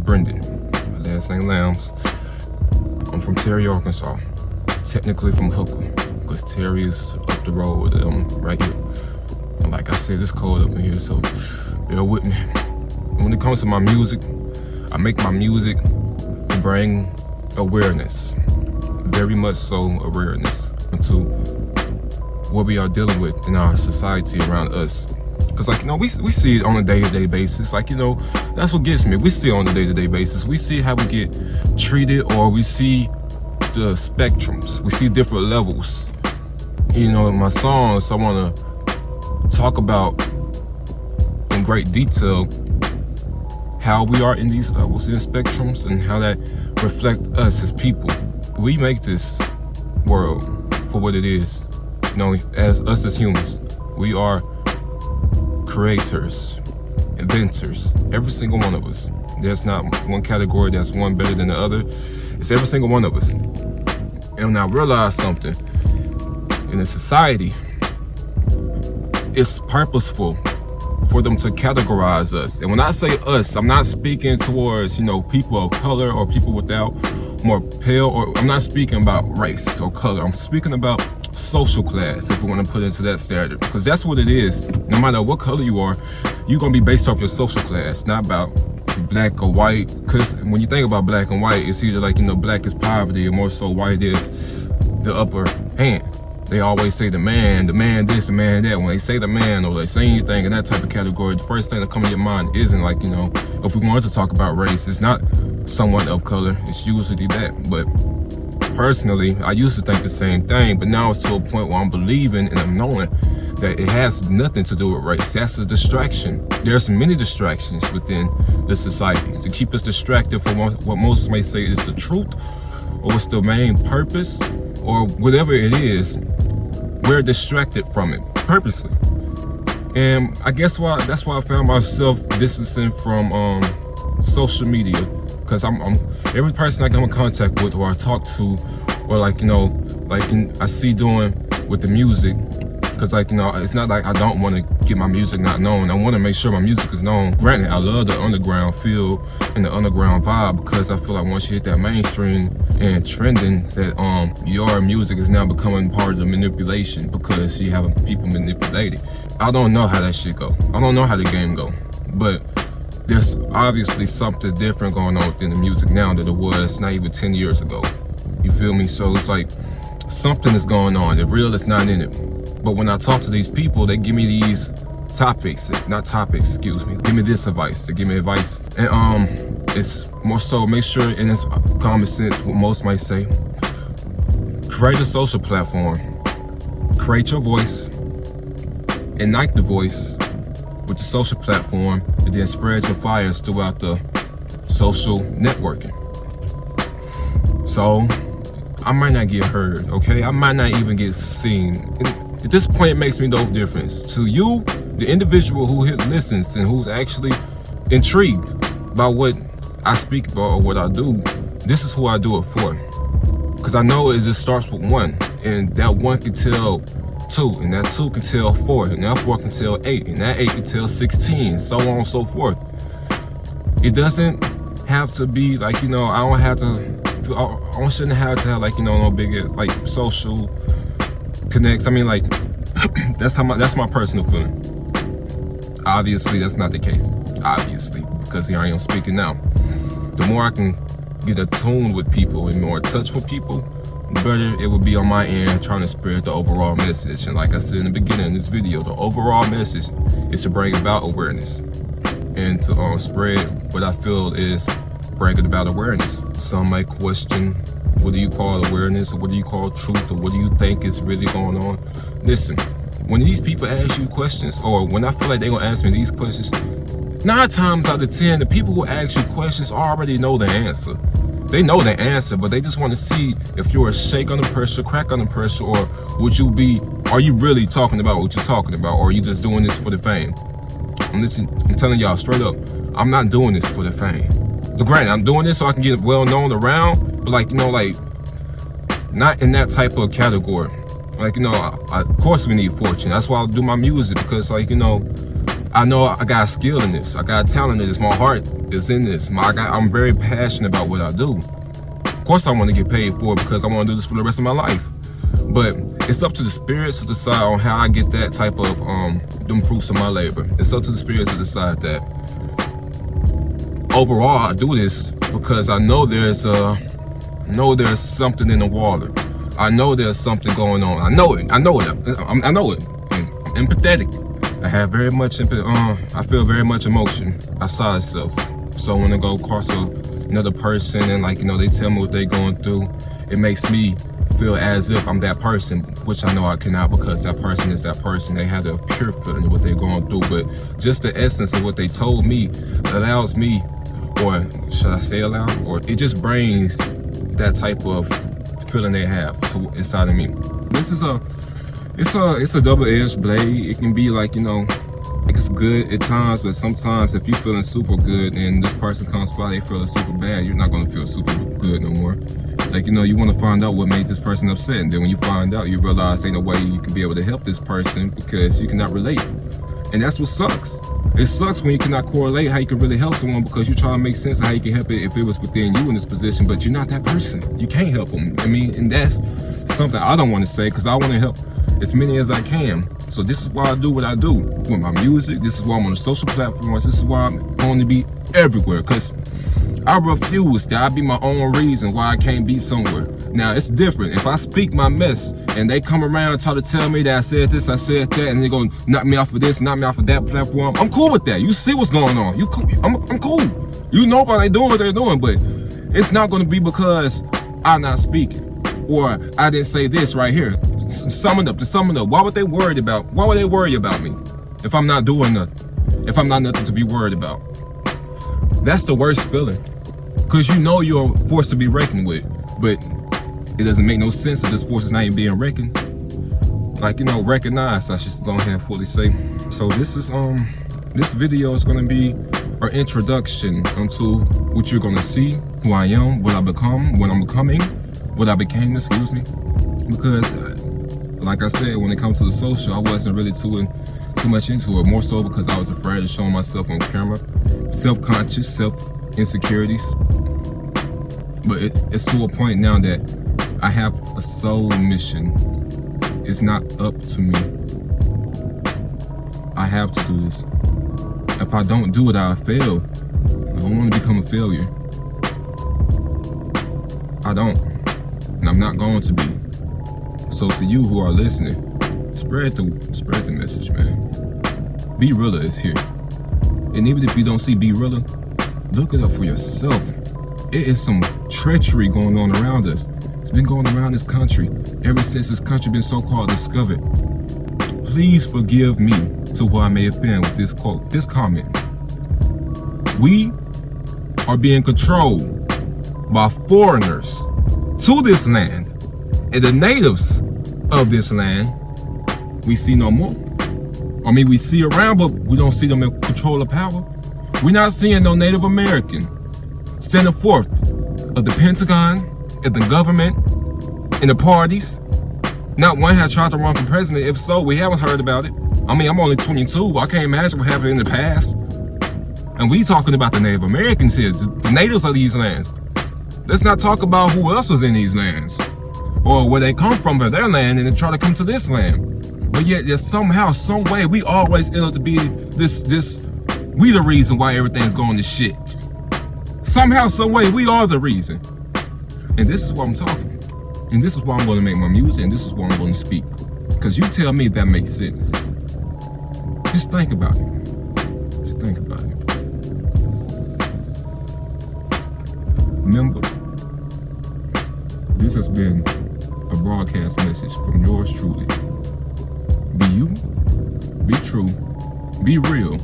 Brendan. My last name Lambs. I'm from Terry, Arkansas. Technically from Hooker, because Terry is up the road, right here. And like I said, it's cold up in here, so bear with me. When it comes to my music, I make my music to bring awareness, very much so awareness, into what we are dealing with in our society around us. Because, like, you know, we see it on a day-to-day basis. Like, you know, that's what gets me. We see it on a day-to-day basis. We see how we get treated, or we see the spectrums. We see different levels. You know, in my songs, I want to talk about in great detail how we are in these levels, in spectrums, and how that reflect us as people. We make this world for what it is. You know, as us as humans, we are creators, inventors, every single one of us. There's not one category that's one better than the other. It's every single one of us. And when I realized something, in a society, it's purposeful for them to categorize us. And when I say us, I'm not speaking towards, you know, people of color or people without more pale, or I'm not speaking about race or color. I'm speaking about social class, if we want to put it into that standard, because that's what it is. No matter what color you are, you're going to be based off your social class, not about black or white. Because when you think about black and white, it's either like, you know, black is poverty, or more so white is the upper hand. They always say the man this, the man that. When they say the man, or they say anything in that type of category, the first thing that comes to your mind isn't, like, you know, if we wanted to talk about race, it's not someone of color, it's usually that. But personally, I used to think the same thing, but now it's to a point where I'm believing and I'm knowing that it has nothing to do with race. That's a distraction. There's many distractions within the society to keep us distracted from what most may say is the truth, or what's the main purpose, or whatever it is. We're distracted from it purposely. And I guess that's why I found myself distancing from social media, because I'm every person I come in contact with, or I talk to, or, like, you know, like I see doing with the music. Because, like, you know, it's not like I don't want to get my music not known. I want to make sure my music is known. Granted, I love the underground feel and the underground vibe, because I feel like once you hit that mainstream and trending, that your music is now becoming part of the manipulation, because you having people manipulated. I don't know how that shit go. I don't know how the game go. But there's obviously something different going on within the music now than it was not even 10 years ago. You feel me? So it's like something is going on. The real is not in it. But when I talk to these people, they give me these topics, not topics, excuse me. Give me this advice. They give me advice. And it's more so, make sure, and it's common sense, what most might say. Create a social platform. Create your voice. Ignite the voice with the social platform, and then spread your fires throughout the social networking. So I might not get heard, okay? I might not even get seen. At this point, it makes me no difference. To you, the individual who listens and who's actually intrigued by what I speak about or what I do, this is who I do it for. Because I know it just starts with one, and that one can tell 2, and that 2 can tell 4, and that 4 can tell 8, and that 8 can tell 16, so on and so forth. It doesn't have to be like, you know, I shouldn't have to have, like, you know, no big, like, social connects. I mean, like, that's my personal feeling. Obviously, that's not the case. Obviously, because here I am speaking now. The more I can get attuned with people and more in touch with people, the better it will be on my end, trying to spread the overall message. And like I said in the beginning of this video, the overall message is to bring about awareness and to spread what I feel is bringing about awareness. Some might question, what do you call awareness, or what do you call truth, or what do you think is really going on? Listen, when these people ask you questions, or when I feel like they're gonna ask me these questions, 9 times out of 10, the people who ask you questions already know the answer. They know the answer, but they just want to see if you're a shake under pressure, crack under pressure, or are you really talking about what you're talking about, or are you just doing this for the fame? I'm telling y'all straight up, I'm not doing this for the fame. Granted, I'm doing this so I can get well known around, but, like, you know, like, not in that type of category. Like, you know, of course we need fortune. That's why I do my music, because, like, you know, I know I got skill in this. I got talent in this. My heart is in this. I'm very passionate about what I do. Of course I want to get paid for it because I want to do this for the rest of my life. But it's up to the spirits to decide on how I get that type of them fruits of my labor. It's up to the spirits to decide that. Overall, I do this because I know there's something in the water. I know there's something going on. I know it. I know it. I know it. I'm empathetic. I have very much I feel very much emotion outside itself. So when I go across another person and they tell me what they're going through, it makes me feel as if I'm that person, which I know I cannot, because that person is that person. They have a pure feeling of what they're going through. But just the essence of what they told me allows me, or should I say aloud, or it just brings that type of feeling they have inside of me. This is it's a double-edged blade. It can be it's good at times, but sometimes if you're feeling super good and this person comes by, they feeling super bad, you're not gonna feel super good no more. You want to find out what made this person upset, and then when you find out, you realize ain't no way you can be able to help this person because you cannot relate. And that's what sucks. It sucks when you cannot correlate how you can really help someone, because you're trying to make sense of how you can help it if it was within you in this position, but you're not that person. You can't help them. And that's something I don't want to say, because I want to help as many as I can. So this is why I do what I do with my music. This is why I'm on the social platforms. This is why I'm going to be everywhere, because I refuse that I be my own reason why I can't be somewhere. Now, it's different. If I speak my mess and they come around and try to tell me that I said this, I said that, and they're going to knock me off of this, knock me off of that platform, I'm cool with that. You see what's going on. I'm cool. You know why they doing what they're doing, but it's not going to be because I'm not speaking or I didn't say this right here. To sum it up, why would they worry about me if I'm not doing nothing? If I'm not nothing to be worried about? That's the worst feeling, because you know you're a force to be reckoned with, but it doesn't make no sense that this force is not even being reckoned. Recognized, I should go ahead and fully say. So this video is gonna be an introduction into what you're gonna see, who I am, what I become, what I'm becoming, what I became, excuse me. Because like I said, when it comes to the social, I wasn't really too much into it, more so because I was afraid of showing myself on camera, self-conscious, self-insecurities. But it's to a point now that I have a soul mission. It's not up to me. I have to do this. If I don't do it, I'll fail. I don't want to become a failure. I don't, and I'm not going to be. So to you who are listening, spread the message, man. B.Rela is here. And even if you don't see B.Rela, look it up for yourself. It is some treachery going on around us. It's been going around this country ever since this country been so-called discovered. Please forgive me to who I may offend with this quote, this comment. We are being controlled by foreigners to this land, and the natives of this land we see no more. We see around, but we don't see them in control of power. We're not seeing no Native American center forth of the Pentagon, of the government, and the parties. Not one has tried to run for president. If so, we haven't heard about it. I'm only 22. I can't imagine what happened in the past. And we talking about the Native Americans here, the natives of these lands. Let's not talk about who else was in these lands, or where they come from their land, and then try to come to this land. But yet, there's somehow, some way, we always end up to be we the reason why everything's going to shit. Somehow, some way, we are the reason. And this is why I'm talking. And this is why I'm going to make my music, and this is why I'm going to speak. Because you tell me if that makes sense. Just think about it. Just think about it. Remember, this has been a broadcast message from yours truly. Be you, be true, be real,